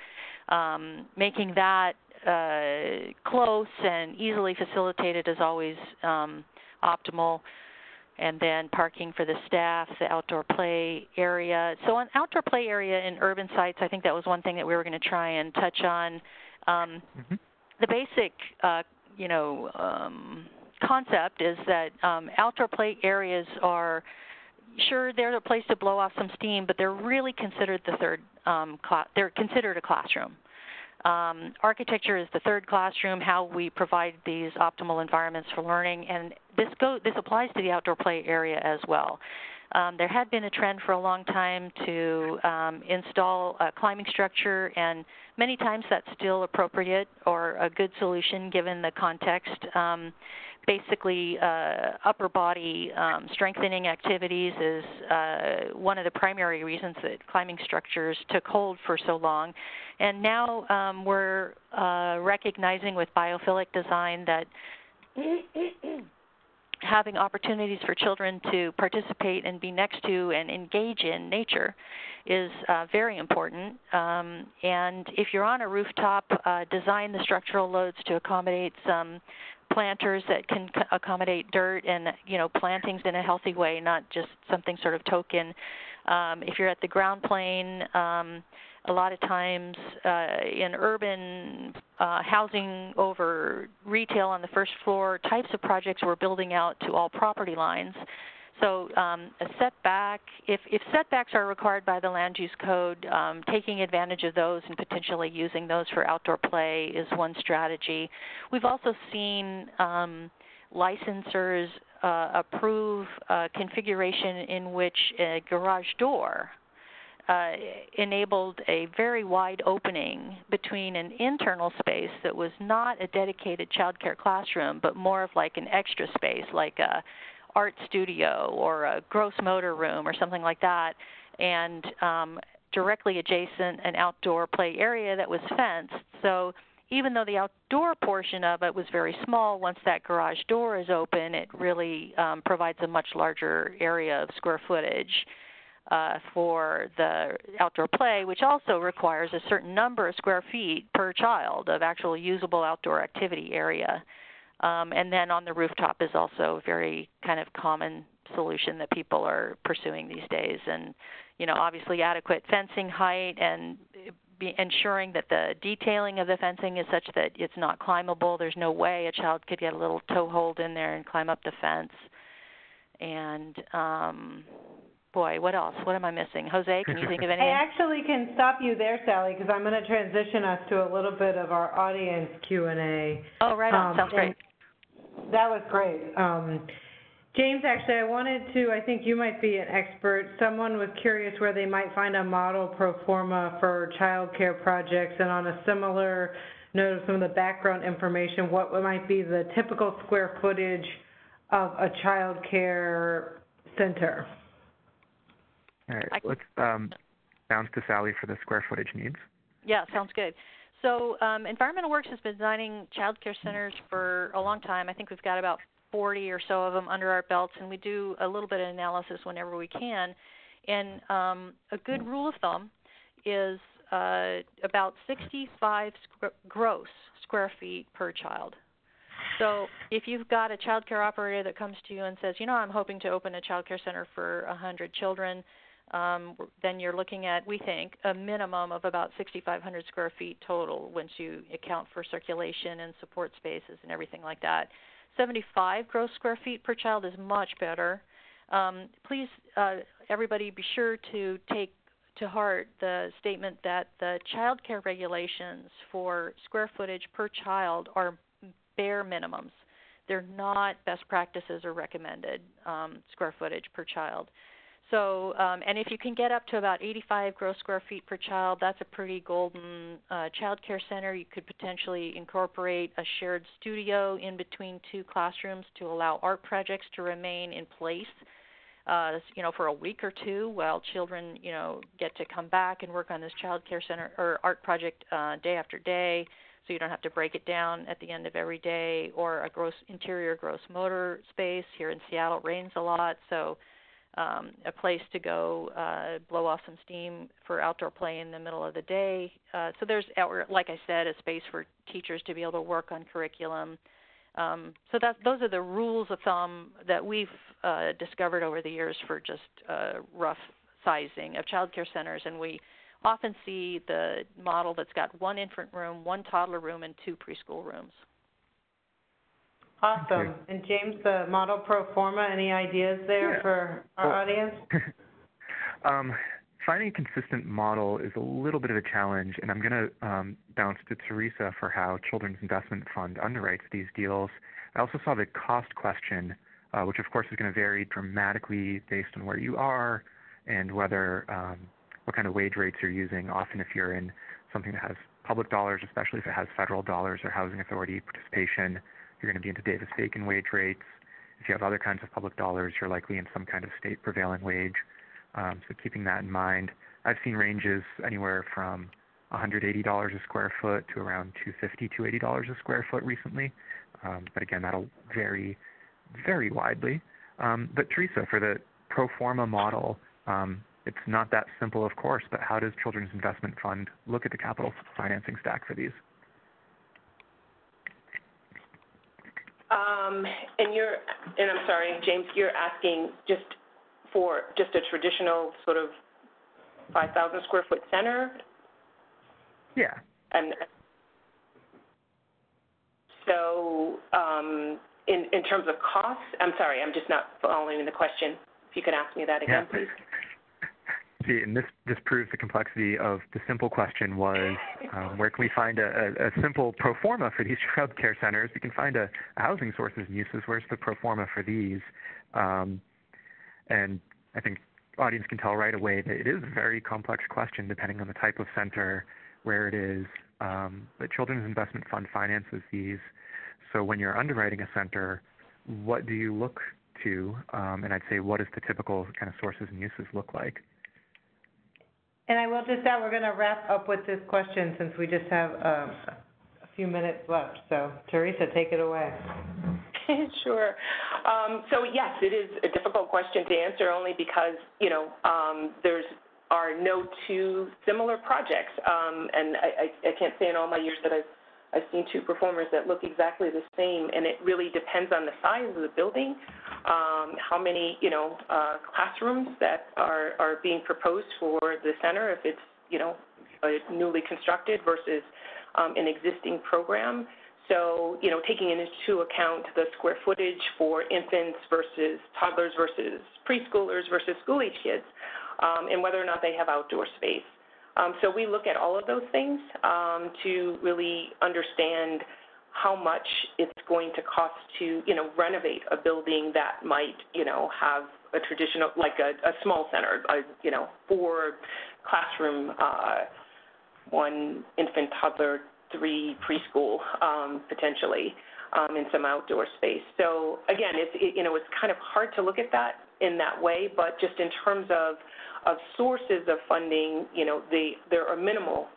making that close and easily facilitated is always optimal. And then parking for the staff, the outdoor play area. So an outdoor play area in urban sites, I think that was one thing that we were going to try and touch on. The basic, concept is that outdoor play areas are, sure, they're a place to blow off some steam, but they're really considered they're considered a classroom. Architecture is the third classroom, how we provide these optimal environments for learning, and this applies to the outdoor play area as well. There had been a trend for a long time to install a climbing structure, and many times that's still appropriate or a good solution given the context. Basically, upper body strengthening activities is one of the primary reasons that climbing structures took hold for so long. And now we're recognizing with biophilic design that having opportunities for children to participate and be next to and engage in nature is very important. And if you're on a rooftop, design the structural loads to accommodate some planters that can accommodate dirt and, plantings in a healthy way, not just something sort of token. If you're at the ground plane, a lot of times in urban housing over retail on the first floor types of projects, we're building out to all property lines. So a setback, if setbacks are required by the land use code, taking advantage of those and potentially using those for outdoor play is one strategy. We've also seen licensors approve a configuration in which a garage door enabled a very wide opening between an internal space that was not a dedicated child care classroom, but more of like an extra space, like a art studio or a gross motor room or something like that, and directly adjacent an outdoor play area that was fenced. So even though the outdoor portion of it was very small, once that garage door is open, it really provides a much larger area of square footage for the outdoor play, which also requires a certain number of square feet per child of actual usable outdoor activity area. And then on the rooftop is also a very kind of common solution that people are pursuing these days. And, obviously adequate fencing height and ensuring that the detailing of the fencing is such that it's not climbable. There's no way a child could get a little toe hold in there and climb up the fence. And, boy, what else? What am I missing? Jose, can you think of anything? I actually can stop you there, Sally, because I'm going to transition us to a little bit of our audience Q&A. Oh, right on. Sounds great. That was great. James, actually, I think you might be an expert. Someone was curious where they might find a model pro forma for child care projects, and on a similar note of some of the background information, what might be the typical square footage of a child care center? All right, let's bounce to Sally for the square footage needs. Yeah, sounds good. So Environmental Works has been designing child care centers for a long time. I think we've got about 40 or so of them under our belts, and we do a little bit of analysis whenever we can. And a good rule of thumb is about 65 gross square feet per child. So if you've got a child care operator that comes to you and says, I'm hoping to open a child care center for 100 children, then you're looking at, we think, a minimum of about 6,500 square feet total once you account for circulation and support spaces and everything like that. 75 gross square feet per child is much better. Please, everybody, be sure to take to heart the statement that the child care regulations for square footage per child are bare minimums. They're not best practices or recommended square footage per child. So, and if you can get up to about 85 gross square feet per child, that's a pretty golden child care center. You could potentially incorporate a shared studio in between two classrooms to allow art projects to remain in place, for a week or two while children, get to come back and work on this child care center or art project day after day, so you don't have to break it down at the end of every day, or a interior gross motor space. Here in Seattle, it rains a lot, so a place to go blow off some steam for outdoor play in the middle of the day. So there's, like I said, a space for teachers to be able to work on curriculum. So those are the rules of thumb that we've discovered over the years for just rough sizing of child care centers. And we often see the model that's got one infant room, one toddler room, and two preschool rooms. Awesome. And James, the model pro forma, any ideas there for our audience? finding a consistent model is a little bit of a challenge, and I'm going to bounce to Teresa for how Children's Investment Fund underwrites these deals. I also saw the cost question, which of course is going to vary dramatically based on where you are and whether what kind of wage rates you're using. Often if you're in something that has public dollars, especially if it has federal dollars or housing authority participation, you're going to be into Davis-Bacon wage rates. If you have other kinds of public dollars, you're likely in some kind of state prevailing wage. So keeping that in mind, I've seen ranges anywhere from $180 a square foot to around $250, $280 a square foot recently. But again, that'll vary very widely. But Teresa, for the pro forma model, it's not that simple, of course, but how does Children's Investment Fund look at the capital financing stack for these? And I'm sorry, James, you're asking just for just a traditional sort of 5,000 square foot center? Yeah. And so in terms of costs, I'm sorry, I'm just not following the question. If you could ask me that again, please. See, and this proves the complexity of the simple question was, where can we find a simple pro forma for these child care centers? We can find a housing sources and uses. Where's the pro forma for these? And I think audience can tell right away that it is a very complex question depending on the type of center, where it is. But Children's Investment Fund finances these. So when you're underwriting a center, what do you look to? And I'd say, what does the typical kind of sources and uses look like? And I will just add, we're going to wrap up with this question since we just have a few minutes left. So, Teresa, take it away. Sure. So, yes, it is a difficult question to answer only because, there are no two similar projects. And I can't say in all my years that I've seen two performers that look exactly the same, and it really depends on the size of the building, how many, classrooms that are being proposed for the center, if it's, a newly constructed versus an existing program. So, taking into account the square footage for infants versus toddlers versus preschoolers versus school-age kids, and whether or not they have outdoor space. So we look at all of those things to really understand how much it's going to cost to, renovate a building that might, have a traditional, like a small center, 4 classroom, 1 infant, toddler, 3 preschool, potentially, in some outdoor space. So again, it's kind of hard to look at that in that way, but just in terms of sources of funding, there are minimal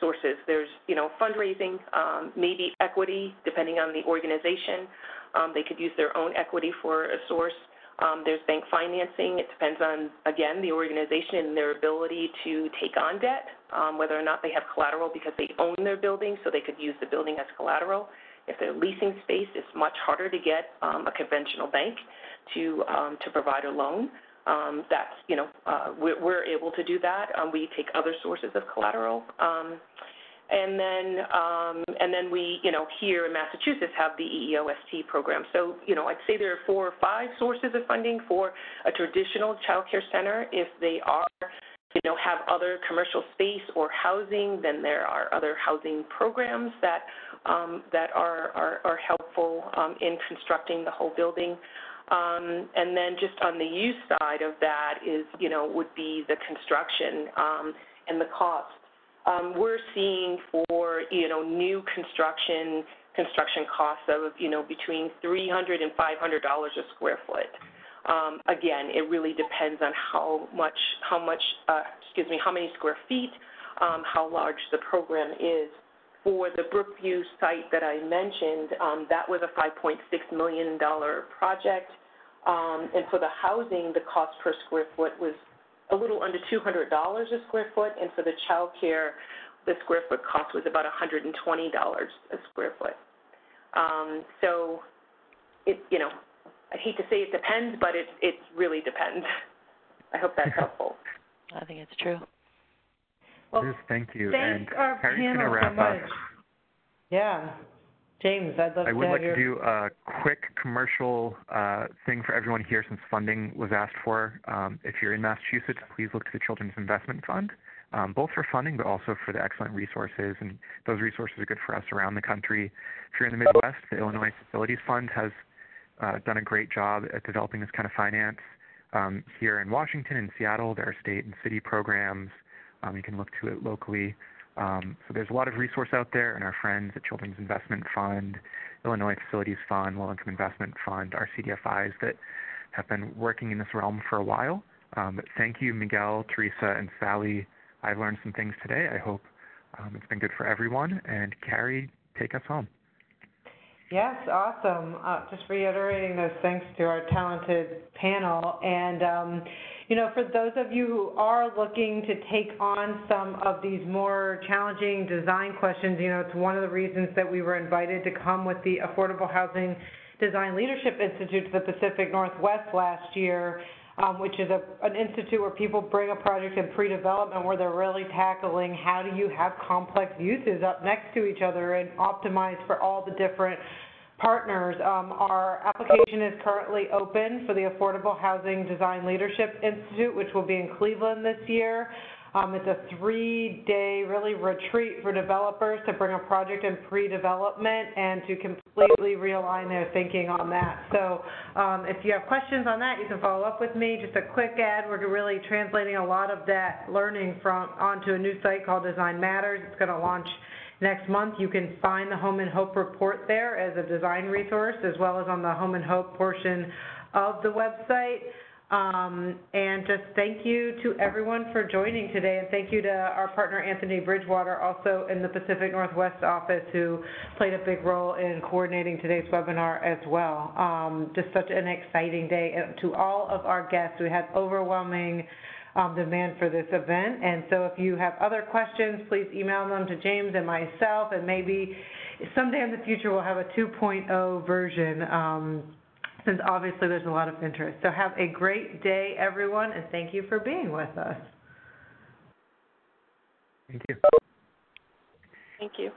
sources. There's, fundraising, maybe equity, depending on the organization. They could use their own equity for a source. There's bank financing. It depends on, again, the organization and their ability to take on debt, whether or not they have collateral because they own their building, so they could use the building as collateral. If they're leasing space, it's much harder to get a conventional bank to provide a loan. We're able to do that. We take other sources of collateral. And then we, here in Massachusetts have the EEOST program. So, I'd say there are 4 or 5 sources of funding for a traditional child care center. If they are, have other commercial space or housing, then there are other housing programs that are helpful in constructing the whole building. And then just on the use side of that is, would be the construction and the cost. We're seeing for, new construction costs of, between $300 and $500 a square foot. Again, it really depends on how many square feet, how large the program is. For the Brookview site that I mentioned, that was a $5.6 million project. And for the housing, the cost per square foot was a little under $200 a square foot, and for the child care, the square foot cost was about $120 a square foot. So, I hate to say it depends, but it really depends. I hope that's helpful. I think it's true. Well, Liz, thank you. Thank and our Harry's going to panel wrap so much. up. Yeah. James, I'd love to I would have like to do a quick commercial thing for everyone here since funding was asked for. If you're in Massachusetts, please look to the Children's Investment Fund, both for funding but also for the excellent resources, and those resources are good for us around the country. If you're in the Midwest, the Illinois Facilities Fund has done a great job at developing this kind of finance. Here in Washington and Seattle, there are state and city programs. You can look to it locally. So there's a lot of resource out there, and our friends at Children's Investment Fund, Illinois Facilities Fund, Low Income Investment Fund, our CDFIs that have been working in this realm for a while. But thank you, Miguel, Teresa, and Sally. I've learned some things today. I hope it's been good for everyone. And Carrie, take us home. Yes, awesome. Just reiterating those thanks to our talented panel. And, you know, for those of you who are looking to take on some of these more challenging design questions, you know, it's one of the reasons that we were invited to come with the Affordable Housing Design Leadership Institute to the Pacific Northwest last year, which is an institute where people bring a project in pre-development where they're really tackling how do you have complex uses up next to each other and optimize for all the different partners. Our application is currently open for the Affordable Housing Design Leadership Institute, which will be in Cleveland this year. It's a 3-day really retreat for developers to bring a project in pre-development and to completely realign their thinking on that. So if you have questions on that, you can follow up with me. Just a quick ad, we're really translating a lot of that learning onto a new site called Design Matters. It's going to launch next month. You can find the Home and Hope report there as a design resource, as well as on the Home and Hope portion of the website. And just thank you to everyone for joining today, and thank you to our partner Anthony Bridgewater, also in the Pacific Northwest office, who played a big role in coordinating today's webinar as well. Just such an exciting day. And to all of our guests, we had overwhelming demand for this event, and so if you have other questions, please email them to James and myself, and maybe someday in the future we'll have a 2.0 version, since obviously there's a lot of interest. So have a great day, everyone, and thank you for being with us. Thank you. Thank you.